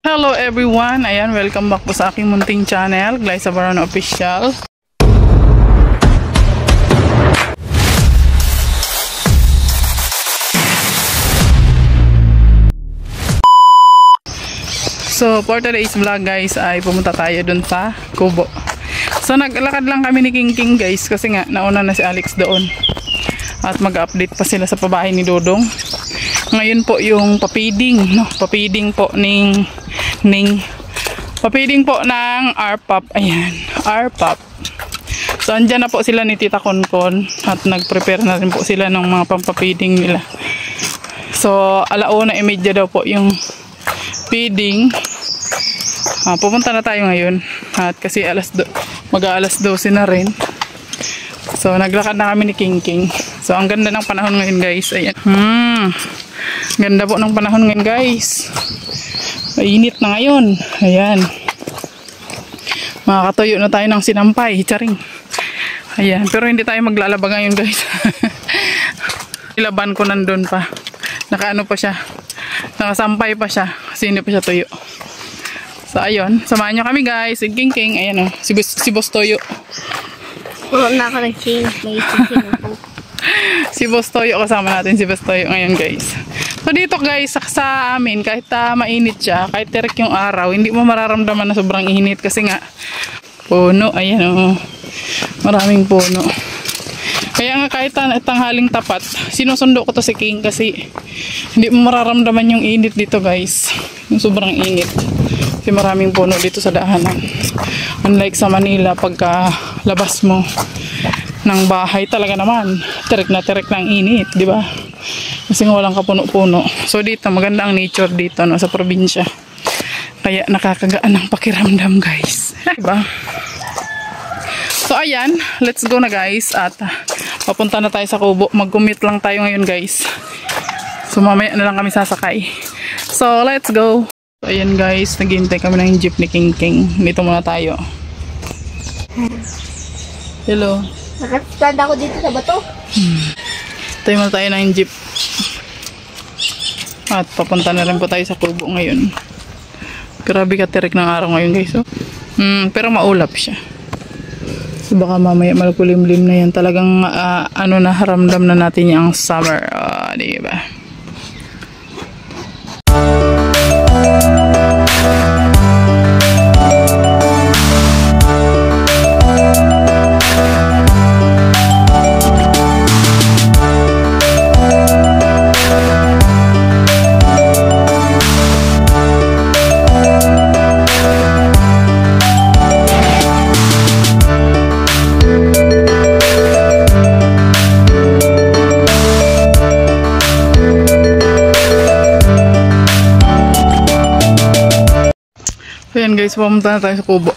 Hello everyone! Ayan, welcome back po sa aking munting channel, Glyza Barona Official. So, for today's vlog guys, ay pumunta tayo dun sa Kubo. So, naglakad lang kami ni King King guys, kasi nga, nauna na si Alex doon. At mag-update pa sila sa pabahay ni Dodong. Ngayon po yung papiding, no? Papiding po papiding po ng RPOP. Ayan, RPOP. So, andyan na po sila ni Tita Konkon at nag-prepare na rin po sila ng mga pampapiding nila. So, 1:30 daw po yung feeding. Pupunta na tayo ngayon at kasi mag-aalas 12 na rin. So, naglakad na kami ni King King. So, ang ganda ng panahon ngayon guys. Ayan. Ganda po ng panahon ngayon guys. Mainit na ngayon. Ayan. Makakatuyo na tayo ng sinampay. Charing. Ayan. Pero hindi tayo maglalaba ngayon guys. Ilaban ko nandun pa. Nakaano pa siya. Nakasampay pa siya. Kasi hindi pa siya tuyo. So, ayun. Samahan nyo kami guys. King King. Ayan o. Si Boss Toyo. Wala na ako nag-change. Nag-change ako. Si Boss Toyo. Kasama natin si Boss Toyo ngayon guys. So dito guys, sa amin, kahit mainit siya, kahit terik yung araw, hindi mo mararamdaman na sobrang init kasi nga, puno, ayan o, maraming puno. Kaya nga kahit tanghaling tapat, sinusundo ko to si King kasi hindi mo mararamdaman yung init dito guys, yung sobrang init. Kasi maraming puno dito sa daanan. Unlike sa Manila, pagka labas mo ng bahay talaga naman, terik na ng init, di ba? Kasi walang kapuno-puno. So dito, maganda ang nature dito no, sa probinsya. Kaya nakakagaan ng pakiramdam guys. Diba? So ayan, let's go na guys. At papunta na tayo sa Kubo. Mag-commute lang tayo ngayon guys. So mamaya na lang kami sasakay. So let's go. So ayan guys, naghihintay kami ng jeep ni King King. Dito muna tayo. Hello. Nakastand ako dito sa bato. Tayo muna tayo ng jeep. At papunta na rin po tayo sa Kubo ngayon. Grabe katirik ng araw ngayon guys. Oh. Pero maulap siya. So baka mamaya malkulimlim na yan. Talagang haramdam na natin yung summer. Diba? Ayan guys, pumunta na tayo sa Kubo.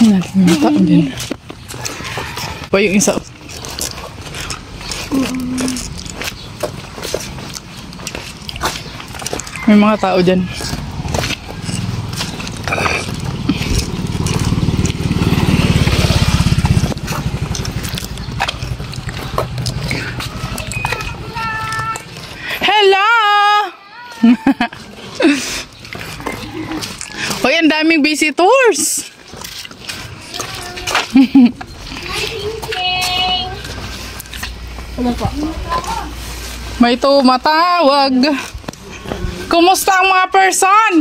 Ayan natin yung tao din. Pa yung isa. May mga tao dyan. Hoy, ang daming visitors. May tumatawag. Kumusta ang mga person?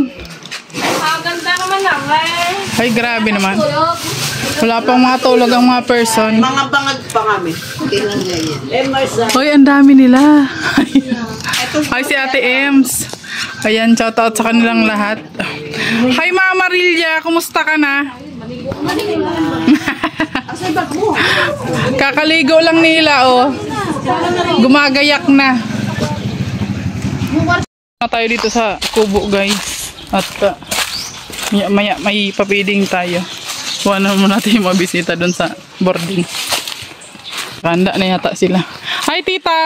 Ganda naman naman. Ay, grabe naman. Wala pang mga tulog ang mga person. Mga bangag pa kami. Hoy, ang dami nila. Ay, si Ate Ems. Ayan, shoutout sa kanilang lahat. Hi, Mama Marilya. Kumusta ka na? Kakaligo lang nila, oh. Gumagayak na. Tayo dito sa Kubo, guys. At maya may papiding tayo. Kuhanan mo natin yung mga bisita doon sa boarding. Handa na yata sila. Hi, Tita!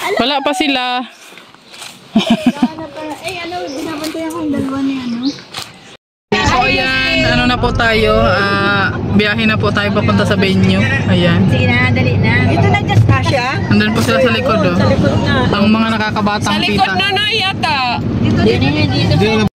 Wala pa sila. Binabantay akong dalawa ni So ayan, na po tayo. Biyahe na po tayo papunta sa venue. Ayan. Sige na, dali na. Ito na just Asya. Andun po sila sa likod, oh. Ang mga nakakabatang tita. Sa likod na yata. Dito.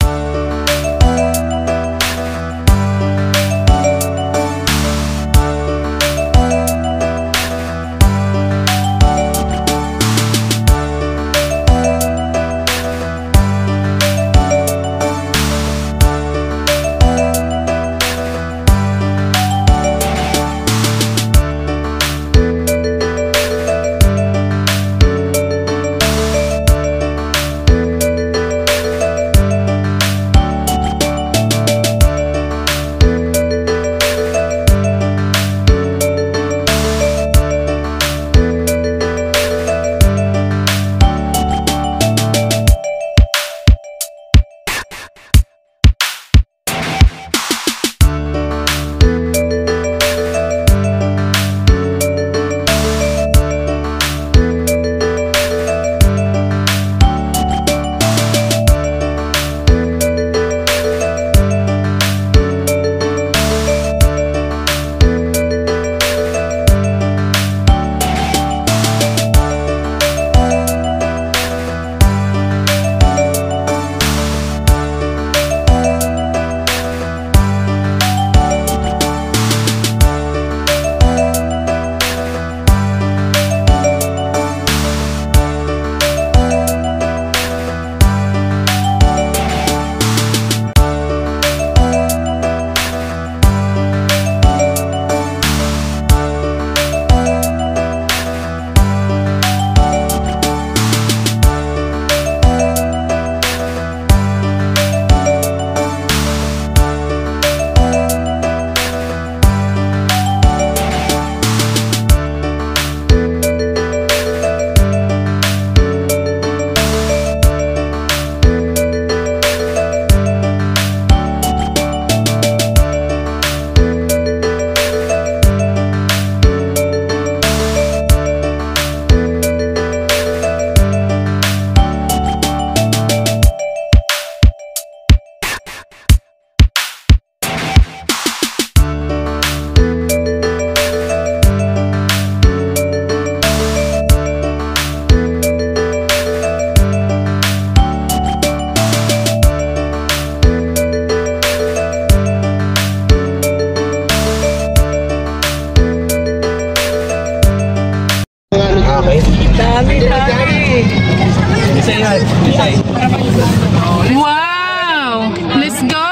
Wow! Let's go!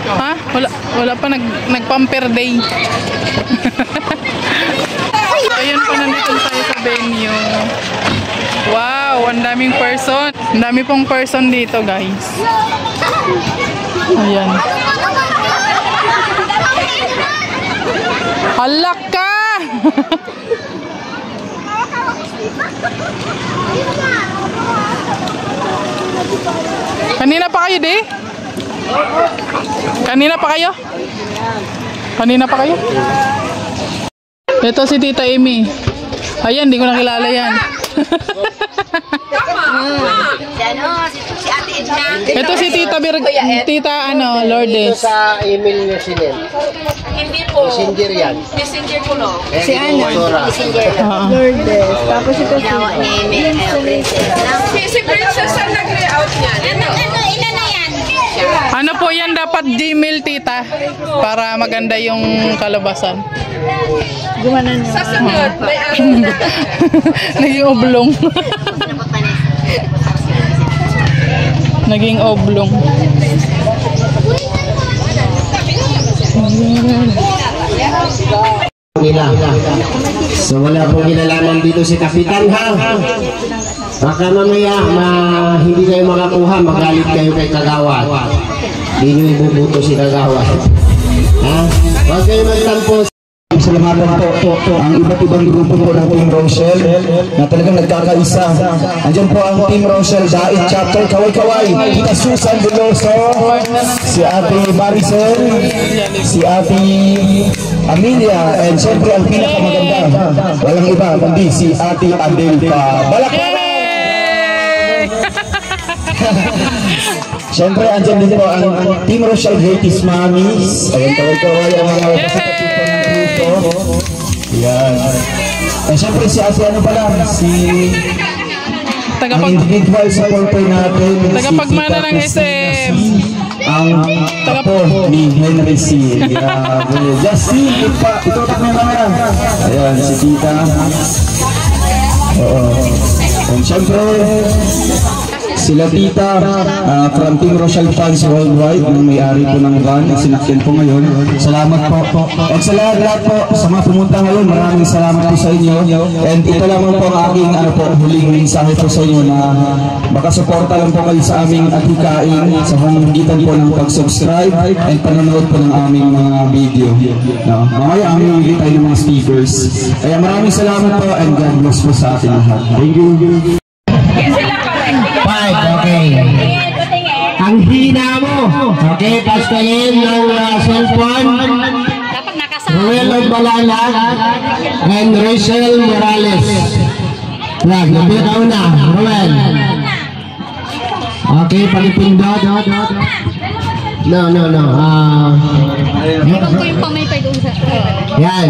Ha? Wala pa nag-pumper day. Ayun pa, nandito tayo sa venue. Wow! Ang daming person. Ang dami pong person dito, guys. Ayan. Halak ka! Kanina pa kayo, di? Kanina pa kayo? Kanina pa kayo? Ito si Tita Amy. Ayan, di ko nakilala yan. Ito si Tita Tita Lourdes. Sa email niyo si Nen. Hindi po. Messenger yan. Messenger ko no. Si Ana. Messenger. Lourdes. Tapos ito si Si Princess ang nag-layout niya. Ilan na yan? Ano po yan, dapat Gmail, Tita, para maganda yung kalabasan. Gumanon niya. Sa sunod, may araw na. Naging oblong. Naging oblong. So wala pong kinalaman dito si Kapitan, ha? Baka mamaya hindi kayo makakuha, magalit kayo kay Kagawad. Hindi nyo ibubuto si Kagawad. Ha? Huwag kayo magtampo. Salamatan po ang iba't ibang grupo po ng Team Rochelle na talagang nagkakaisa. Andiyan po ang Team Rochelle Dait Chapter, Kaway-Kaway, Kita Susan Veloso, si Ate Maricel, si Ate Amelia, and siyempre ang pinakamaganda, walang iba kundi si Ate Adelpa. Balakbaran! Siyempre andyan din po ang Team Rochelle Greatest Mommies. Ayan, kaway-kaway ang mga kasapatid po ng grupo. Yan. Eh, syempre si ate ano pala, si ang individual supporter natin. Tagapagmana ng SM. Ang apo ni Henry C. Justin, ito na may camera. Ayan, si Tita. Oo. And syempre, sila Tita, from Team Rochelle Fans Worldwide, ang may-ari po ng van, sinakyan po ngayon. Salamat po. At sa lahat po, sa mga pumunta ngayon, maraming salamat po sa inyo. And ito lamang po ang aking huling mensahe po sa inyo na baka suporta lang po kayo sa aming adhikain sa pamamagitan po ng pag-subscribe and panonood po ng aming mga video. No? Mamaya aming mamili tayo ng mga speakers. Kaya maraming salamat po and God bless po sa ating lahat. Thank you. Okay. Ang hina mo. Okay, pastalin ng cellphone. Ruel Ogbalala and Rachel Morales. Yan, nabila ka una. Ruel. Okay, palipindot. No. Ikaw ko yung pamaypay doon sa... Yan.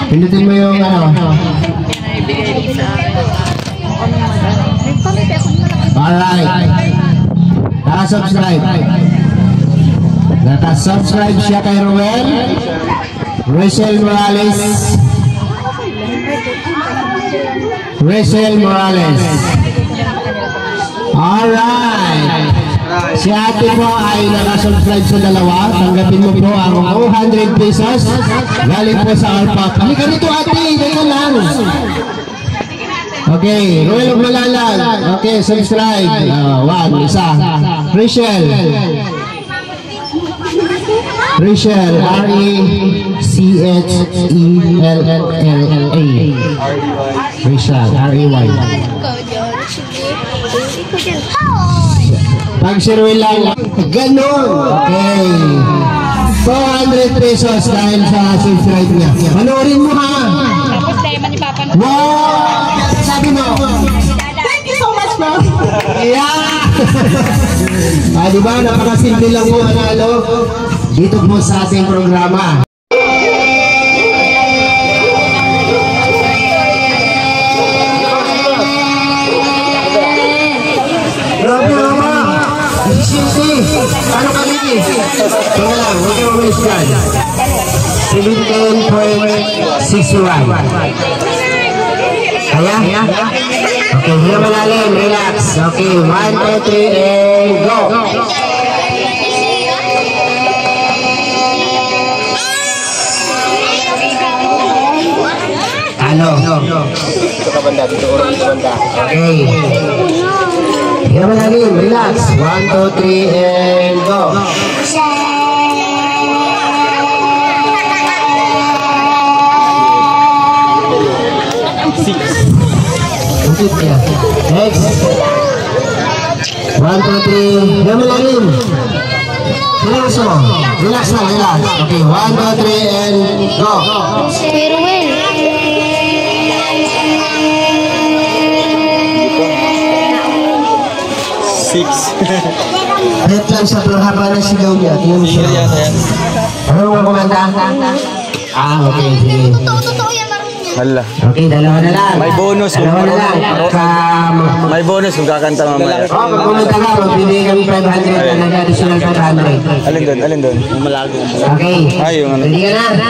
Pindutin mo yung Alright. Naka-subscribe siya kay Ruel. Rachel Morales. Alright. Si ate po ay naka-subscribe sa dalawa. Tanggapin mo po ang 200 pesos. Galing po sa Arpak. Halika rito ate. Ganyan lang. Okay, Ruel Ogbalala. Okay, subscribe. Isa. Rachel, R-E-C-H-E-L-L-A. Rachel, R-E-Y. Pag si Ruel lang. Ganon. Okay. 200 pesos dahil sa subscribe niya. Panoorin mo ha. Tapos dahil man ipapanood. Wow! Sabi mo. Thank you so much, bro. Yeah! Diba? Napakasimple lang po dito po sa ating programa. Grabe naman! Easy. Ano kami ni? Teka lang, huwag kayo mawalis dyan. 17.61. Kaya? Okay, hindi malalim, relax. Okay, 1, 2, 3, and go! Ano? Okay. Hindi malalim, relax. 1, 2, 3, and go! Next. 1, 2, 3. Yan mo lang yun. Relax mo. Relax. Okay, 1, 2, 3, and go. Pero well. Kahit lang sa haba ng sigaw niya. Ano mo kumanta? Okay, sige. Totoo yan, Hala. Okay, dalawa na lang. May bonus. Dalawa na lang. May bonus kung kakanta mamaya. Pag kumanta ka, magbibigay kami 500 na additional 500. Alin doon? Malago. Okay. Yung ano. Ready ka na?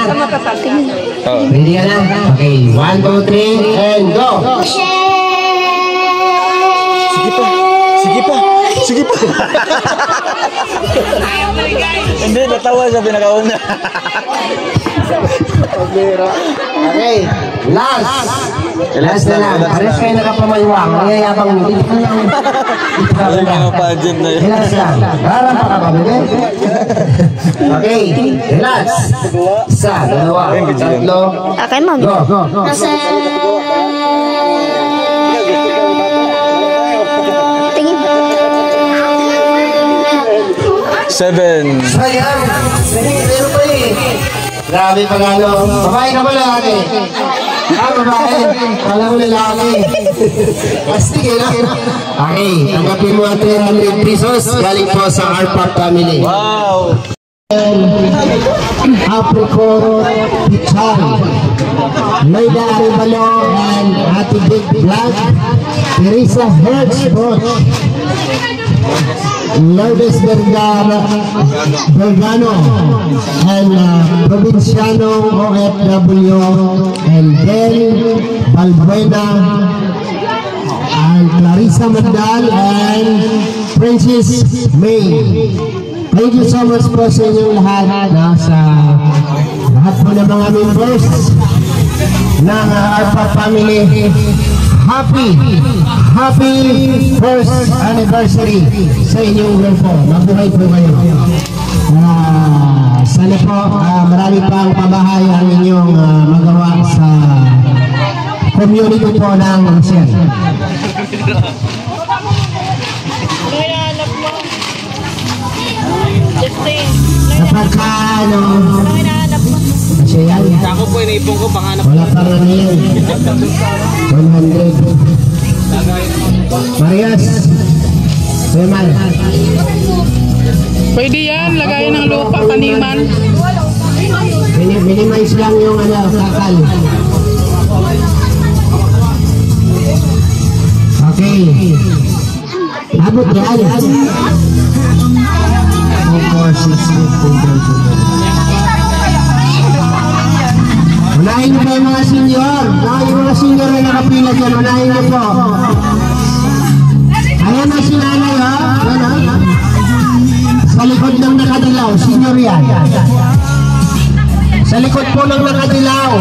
Oo. Ready ka na? Okay, 1, 2, 3, and go! Sige pa. Hindi, natawa sa pinakauna. Okay, last na lang. Pares kayo nakapamayuang. Mayayabang nyo. Dito ka lang. Yung mga pageant na yun. Relax lang. Parang pakapabili. Okay, relax. Isa, dalawa, tatlo. Okay, ma'am. Go. Tingin. 7. Sayang. Pero pa eh. Grabe pagano. Babae ka pala ate. Babae. Kala mo lalaki. Plastic eh na. Okay, tanggapin mo ang 300 pesos galing po sa Arpak family. Wow! Apricot Pichay, Mayda Arevalo and Ate Big Black, Teresa Hertzbot, Lourdes Bergano, and Provinciano OFW, and Del Balbuena, and Clarissa Mandal, and Princess May. Thank you so much po sa inyong lahat, sa lahat po ng mga members ng Arpa family. Happy first anniversary sa inyong grupo. Mabuhay po kayo. Sana po marami pang pabahay ang inyong magawa sa community po ng Marcial. Kapagka kasi yan, Ako po, inaipon ko, panganap. wala pa rin yan. 100. Marias, Remal. Pwede yan, lagayan ng lupa, kaniman. Minimize lang yung kakal. Okay. Abot yan. Unahin niyo po yung mga senior. Yung mga senior na nakapila dyan, unahin niyo po. Ayan na si nanay, ha? Sa likod ng nakadilaw, senior yan. Sa likod po ng nakadilaw.